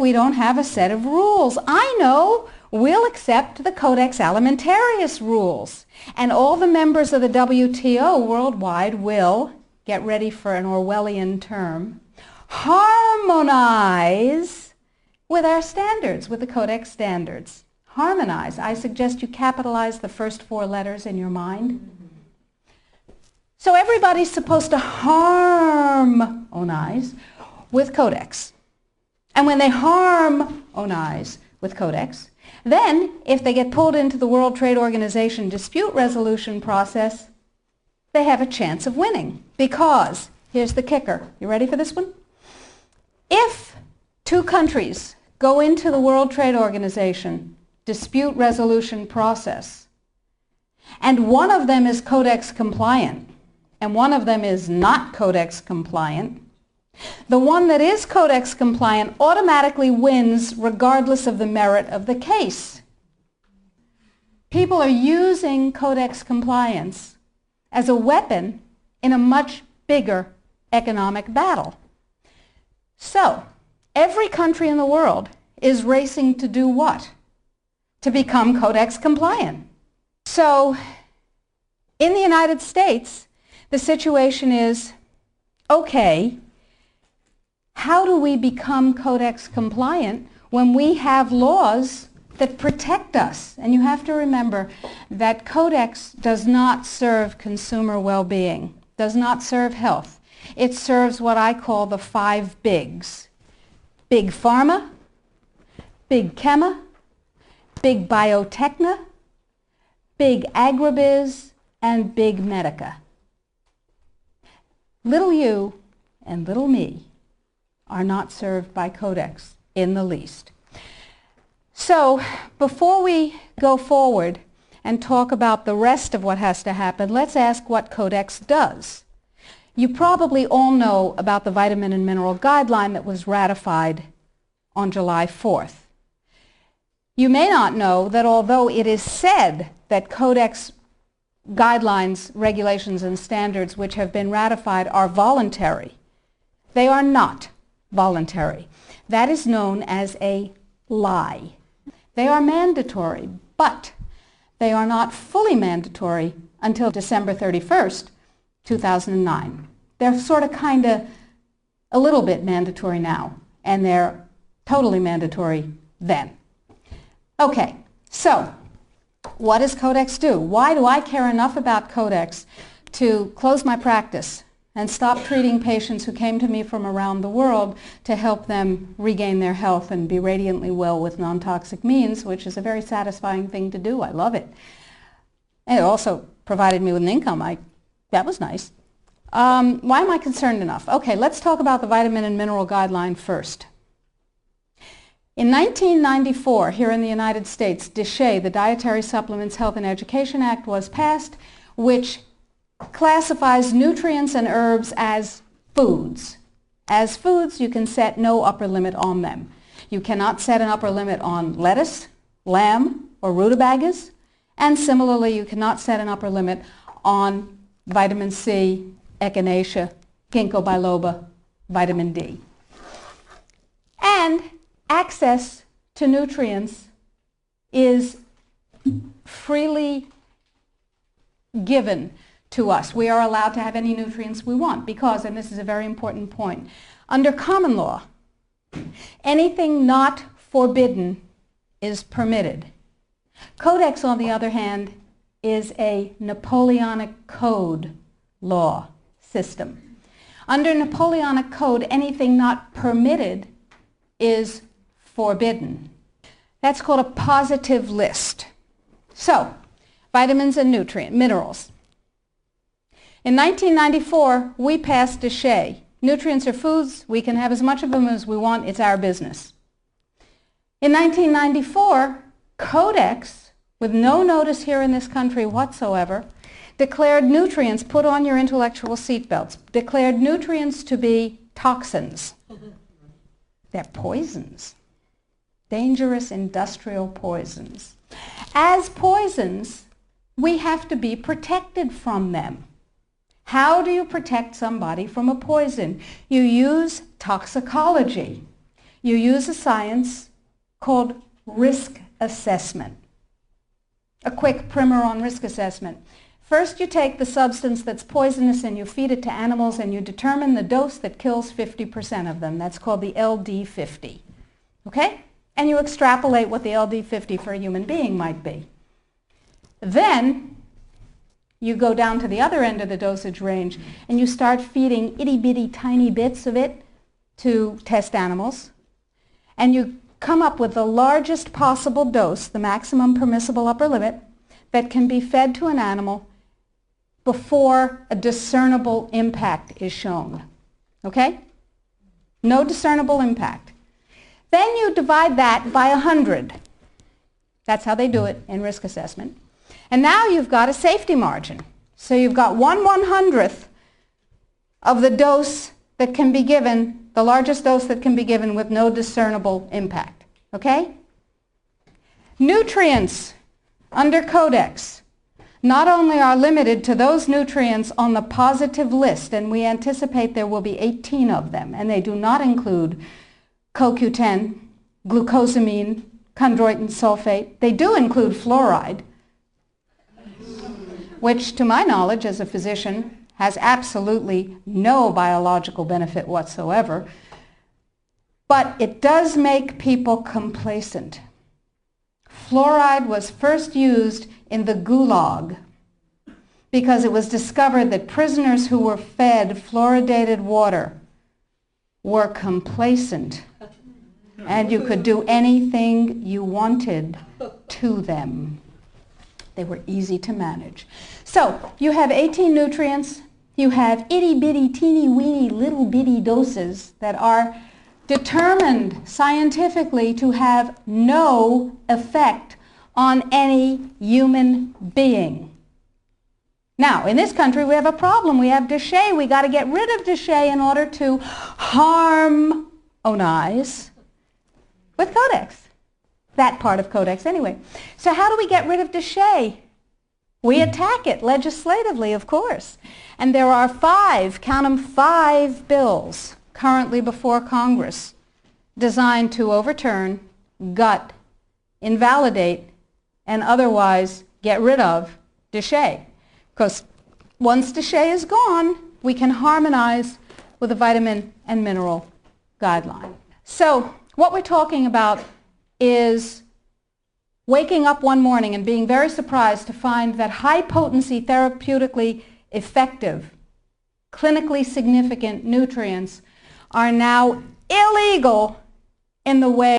if we don't have a set of rules? I know. We'll accept the Codex Alimentarius rules. And all the members of the WTO worldwide will, get ready for an Orwellian term, harmonize with our standards, with the Codex standards. Harmonize. I suggest you capitalize the first 4 letters in your mind. So everybody's supposed to harmonize with Codex. And when they harmonize with Codex, then if they get pulled into the World Trade Organization dispute resolution process, they have a chance of winning. Because, here's the kicker. You ready for this one? If 2 countries go into the World Trade Organization dispute resolution process, and one of them is Codex compliant, and one of them is not Codex compliant, the one that is Codex compliant automatically wins regardless of the merit of the case. People are using Codex compliance as a weapon in a much bigger economic battle. So, every country in the world is racing to do what? To become Codex compliant. So, in the United States, the situation is, okay, how do we become Codex compliant when we have laws that protect us? And you have to remember that Codex does not serve consumer well-being, does not serve health. It serves what I call the 5 bigs. Big Pharma, Big Chema, Big Biotechna, Big Agribiz, and Big Medica. Little you and little me are not served by Codex in the least. So before we go forward and talk about the rest of what has to happen, let's ask what Codex does. You probably all know about the vitamin and mineral guideline that was ratified on July 4th. You may not know that although it is said that Codex guidelines, regulations, and standards which have been ratified are voluntary, they are not voluntary. That is known as a lie. They are mandatory, but they are not fully mandatory until December 31st, 2009. They're sort of kind of a little bit mandatory now, and they're totally mandatory then. Okay, so what does Codex do? Why do I care enough about Codex to close my practice and stop treating patients who came to me from around the world to help them regain their health and be radiantly well with non-toxic means, which is a very satisfying thing to do. I love it. And it also provided me with an income. That was nice. Why am I concerned enough? Okay, let's talk about the vitamin and mineral guideline first. In 1994, here in the United States, DSHEA, the Dietary Supplements, Health and Education Act, was passed, which classifies nutrients and herbs as foods. As foods, you can set no upper limit on them. You cannot set an upper limit on lettuce, lamb, or rutabagas, and similarly, you cannot set an upper limit on vitamin C, echinacea, ginkgo biloba, vitamin D. And access to nutrients is freely given to us. We are allowed to have any nutrients we want because, and this is a very important point, under common law, anything not forbidden is permitted. Codex, on the other hand, is a Napoleonic Code law system. Under Napoleonic Code, anything not permitted is forbidden. That's called a positive list. So, vitamins and minerals. In 1994, we passed DSHEA. Nutrients are foods. We can have as much of them as we want. It's our business. In 1994, Codex, with no notice here in this country whatsoever, declared nutrients, put on your intellectual seatbelts, declared nutrients to be toxins. They're poisons. Dangerous industrial poisons. As poisons, we have to be protected from them. How do you protect somebody from a poison? You use toxicology. you use a science called risk assessment. A quick primer on risk assessment. First, you take the substance that's poisonous and you feed it to animals and you determine the dose that kills 50% of them. That's called the LD50. Okay? And you extrapolate what the LD50 for a human being might be. Then, you go down to the other end of the dosage range and you start feeding itty-bitty tiny bits of it to test animals. And you come up with the largest possible dose, the maximum permissible upper limit, that can be fed to an animal before a discernible impact is shown. Okay? No discernible impact. Then you divide that by 100. That's how they do it in risk assessment. And now you've got a safety margin. So you've got 1/100th of the dose that can be given, the largest dose that can be given with no discernible impact. Okay? Nutrients under Codex not only are limited to those nutrients on the positive list, and we anticipate there will be 18 of them, and they do not include CoQ10, glucosamine, chondroitin sulfate. They do include fluoride, which to my knowledge as a physician has absolutely no biological benefit whatsoever, but it does make people complacent. Fluoride was first used in the Gulag because it was discovered that prisoners who were fed fluoridated water were complacent and you could do anything you wanted to them. They were easy to manage. So you have 18 nutrients. You have itty-bitty, teeny-weeny, little-bitty doses that are determined scientifically to have no effect on any human being. Now, in this country, we have a problem. We have Déchet. We got to get rid of Déchet in order to harmonize with Codex. That part of Codex, anyway. So how do we get rid of Déchet? We attack it legislatively, of course. And there are 5, count them, 5 bills currently before Congress designed to overturn, gut, invalidate, and otherwise get rid of Déchet. Because once Déchet is gone, we can harmonize with a vitamin and mineral guideline. So what we're talking about is waking up one morning and being very surprised to find that high-potency, therapeutically effective, clinically significant nutrients are now illegal in the way